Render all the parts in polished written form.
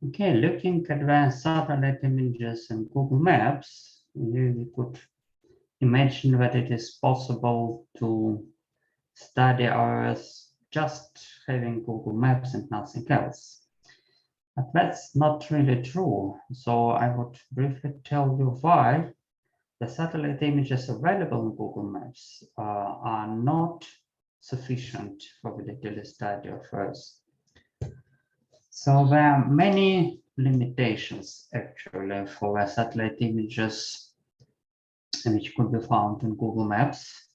Okay, looking at the satellite images in Google Maps, you could imagine that it is possible to study areas just having Google Maps and nothing else. But that's not really true. So I would briefly tell you why the satellite images available in Google Maps are not sufficient for the detailed study of Earth. So there are many limitations actually for the satellite images which could be found in Google Maps.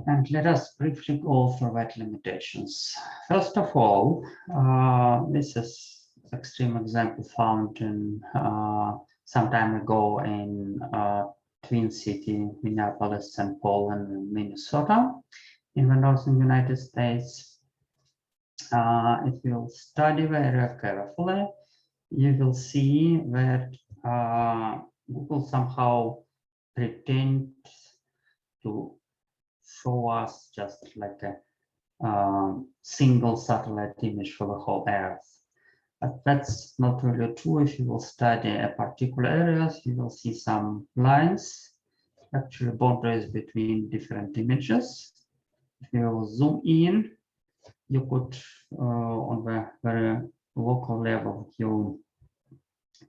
And let us briefly go through that limitations. First of all, this is extreme example found in some time ago in Twin City, Minneapolis, St. Paul, and Minnesota in the northern United States. If you study the area carefully, you will see that Google somehow pretends to show us just like a single satellite image for the whole Earth. But that's not really true. If you will study a particular areas, you will see some lines, actually boundaries between different images. If you will zoom in, you could, on the very local level, you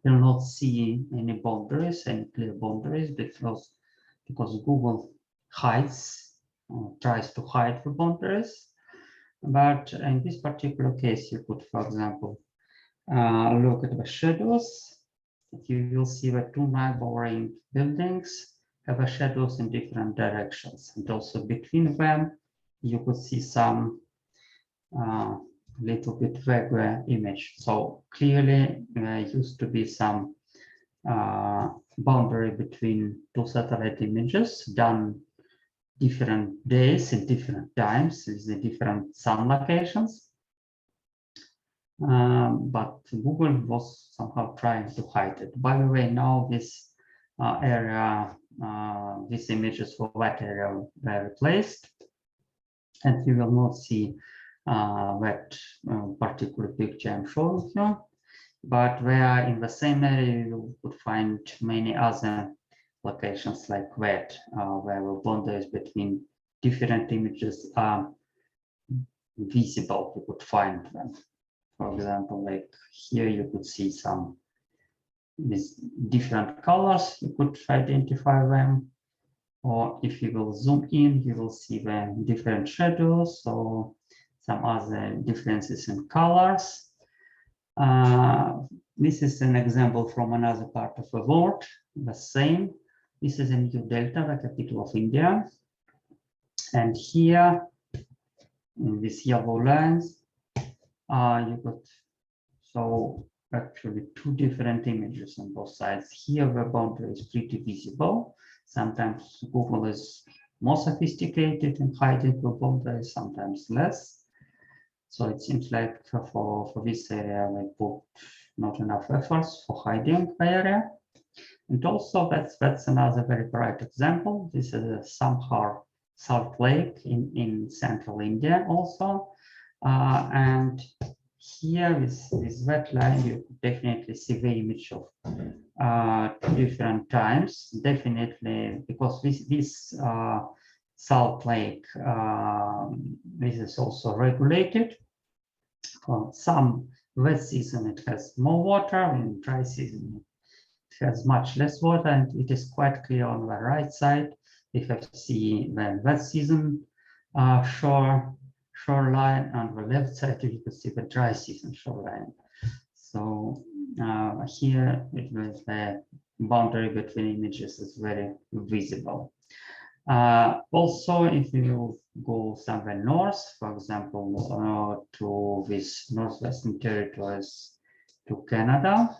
will not see any boundaries, any clear boundaries, because Google hides, tries to hide the boundaries. But in this particular case, you could, for example, look at the shadows. You will see the two neighboring buildings have the shadows in different directions, and also between them, you could see some little bit vague image. So clearly used to be some boundary between two satellite images done different days and different times with the different sun locations. But Google was somehow trying to hide it. By the way, now this area, these images for that area were replaced, and you will not see that particular picture I'm showing you. But where in the same area you could find many other locations like that, where the boundaries between different images are visible. You could find them. For example, like here you could see some with different colors, you could identify them. Or if you will zoom in, you will see the different shadows or some other differences in colors. This is an example from another part of the world, the same. This is in New Delta, the capital of India. And here, in these yellow lines, you got, so actually two different images on both sides. Here, the boundary is pretty visible. Sometimes Google is more sophisticated in hiding the boundaries, sometimes less. So it seems like for this area, they put not enough efforts for hiding the area. And also that's another very bright example. This is a Samhar salt lake in central India also. And here with that line, you could definitely see the image of two different times. Definitely, because this salt lake, this is also regulated. For some wet season, it has more water. In dry season, it has much less water, and it is quite clear on the right side. If you see the wet season shoreline, and the left side you can see the dry season shoreline. So here the boundary between images is very visible. Also, if you go somewhere north, for example, to these Northwestern Territories, to Canada,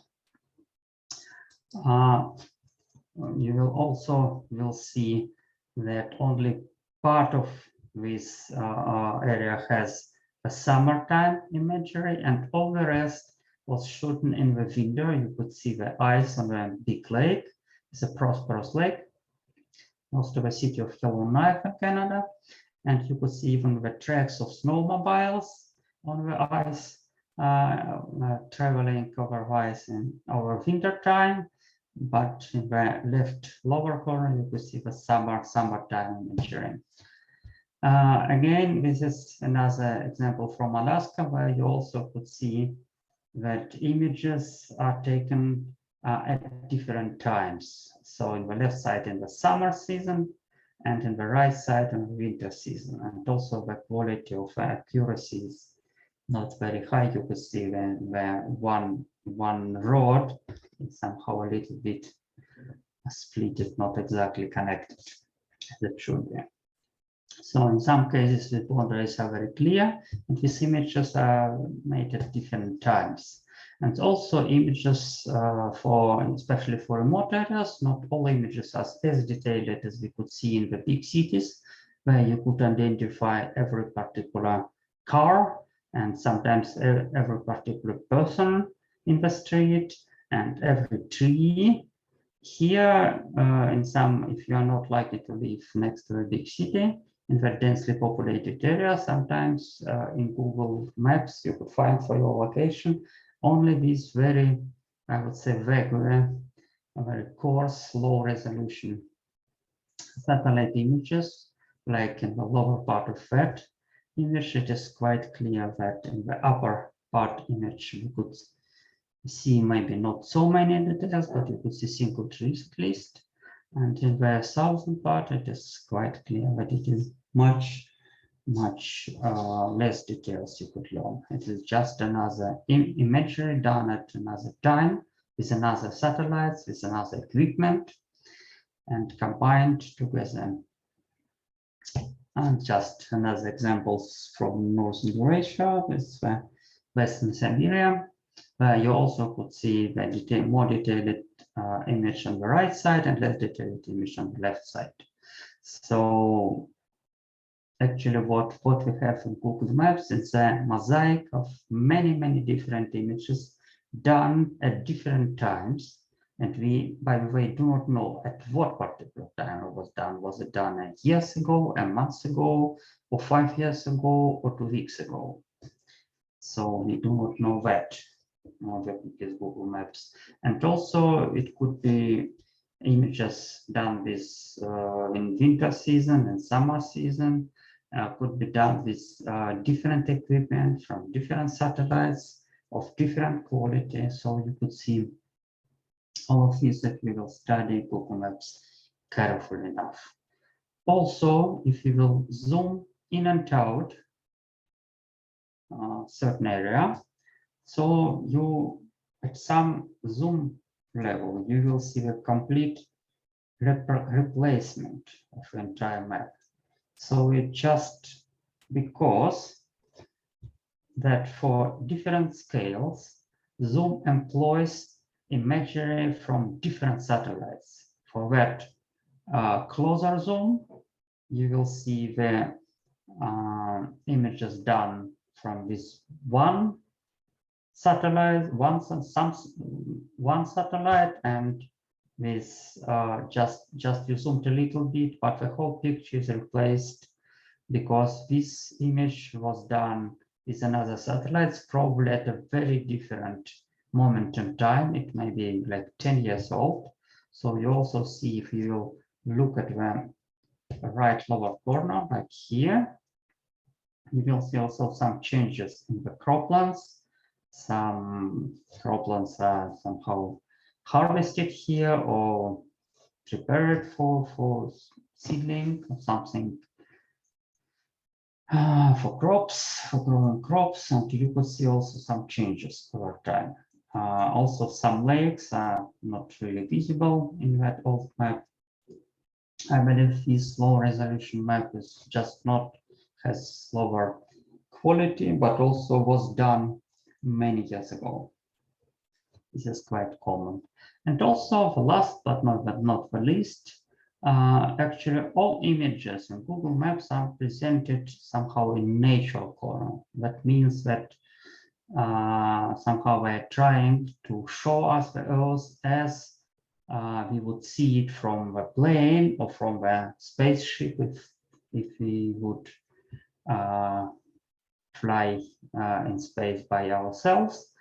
you will also see that only part of this area has a summertime imagery, and all the rest was shot in the winter. You could see the ice on the big lake. It's a prosperous lake, close to the city of Yellowknife in Canada. And you could see even the tracks of snowmobiles on the ice. traveling otherwise in our winter time, but in the left lower corner, you could see the summertime imagery. Again, this is another example from Alaska, where you also could see that images are taken at different times. So in the left side in the summer season, and in the right side in the winter season. And also the quality of accuracy is not very high. You could see when one rod is somehow a little bit split, it's not exactly connected as it should be. So in some cases, the boundaries are very clear, and these images are made at different times. And also images especially for remote areas, not all images are as detailed as we could see in the big cities, where you could identify every particular car and sometimes every particular person in the street and every tree. Here, if you are not likely to live next to a big city, in the densely populated area, sometimes in Google Maps, you could find for your location only these very, I would say, very coarse, low resolution satellite images, like in the lower part of that image. It is quite clear that in the upper part image, you could see maybe not so many details, but you could see single trees at least. And in the southern part, it is quite clear that it is much less details you could learn. It is just another imagery done at another time with another satellites, with another equipment, and combined together. And just another examples from Northern Eurasia with Western Siberia, where you also could see the more detailed image on the right side and less detailed image on the left side. So actually what we have in Google Maps is a mosaic of many different images done at different times. And we, by the way, do not know at what particular time it was done. Was it done years ago, a month ago, or 5 years ago, or 2 weeks ago? So we do not know that. Because Google Maps. And also it could be images done with in winter season and summer season, could be done with different equipment from different satellites of different quality. So you could see all of these that we will study Google Maps carefully enough. Also, if you will zoom in and out certain area, so you, at some zoom level, you will see the complete replacement of the entire map. So it just because that for different scales, zoom employs imagery from different satellites. For that closer zoom, you will see the images done from this one satellite, one satellite, and with just you zoomed a little bit, but the whole picture is replaced because this image was done with another satellite, probably at a very different moment in time. It may be like 10 years old. So you also see, if you look at the right lower corner, like here, you will see also some changes in the croplands. Some croplands are somehow harvested here or prepared for seedling or something for crops, for growing crops, and you could see also some changes over time. Also, some lakes are not really visible in that old map. I believe this low resolution map is just not has lower quality, but also was done many years ago. This is quite common. And also, the last but not the least, actually all images in Google Maps are presented somehow in natural color. That means that somehow we're trying to show us the Earth as we would see it from the plane or from the spaceship if we would fly in space by ourselves.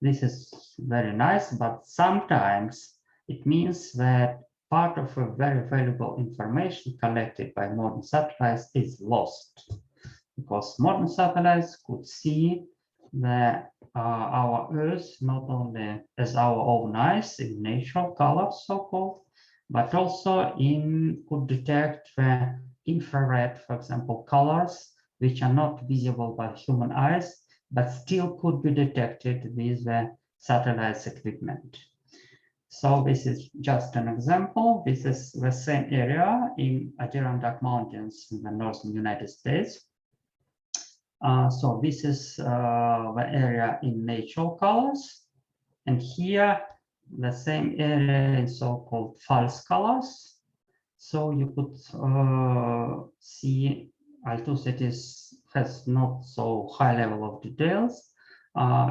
This is very nice, but sometimes it means that part of a very valuable information collected by modern satellites is lost, because modern satellites could see our Earth not only as our own eyes in natural colors, so-called, but also could detect the infrared, for example, colors, which are not visible by human eyes, but still could be detected with the satellite's equipment. So this is just an example. This is the same area in Adirondack Mountains in the northern United States. So this is the area in natural colors. And here, the same area in so-called false colors. So you could see Altus has not so high level of details.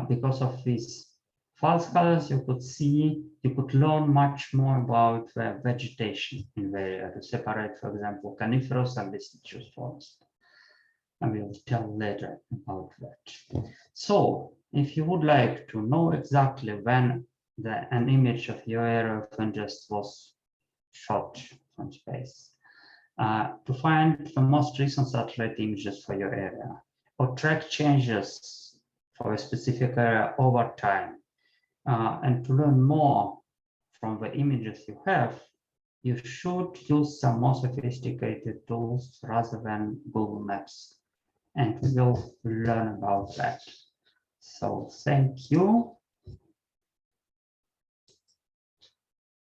Because of these false colors, you could learn much more about the vegetation in the area to separate, for example, coniferous and deciduous forest. I will tell later about that. So if you would like to know exactly when an image of your area of interest was shot from space, to find the most recent satellite images for your area, or track changes for a specific area over time, and to learn more from the images you have, you should use some more sophisticated tools rather than Google Maps. And we will learn about that. So thank you.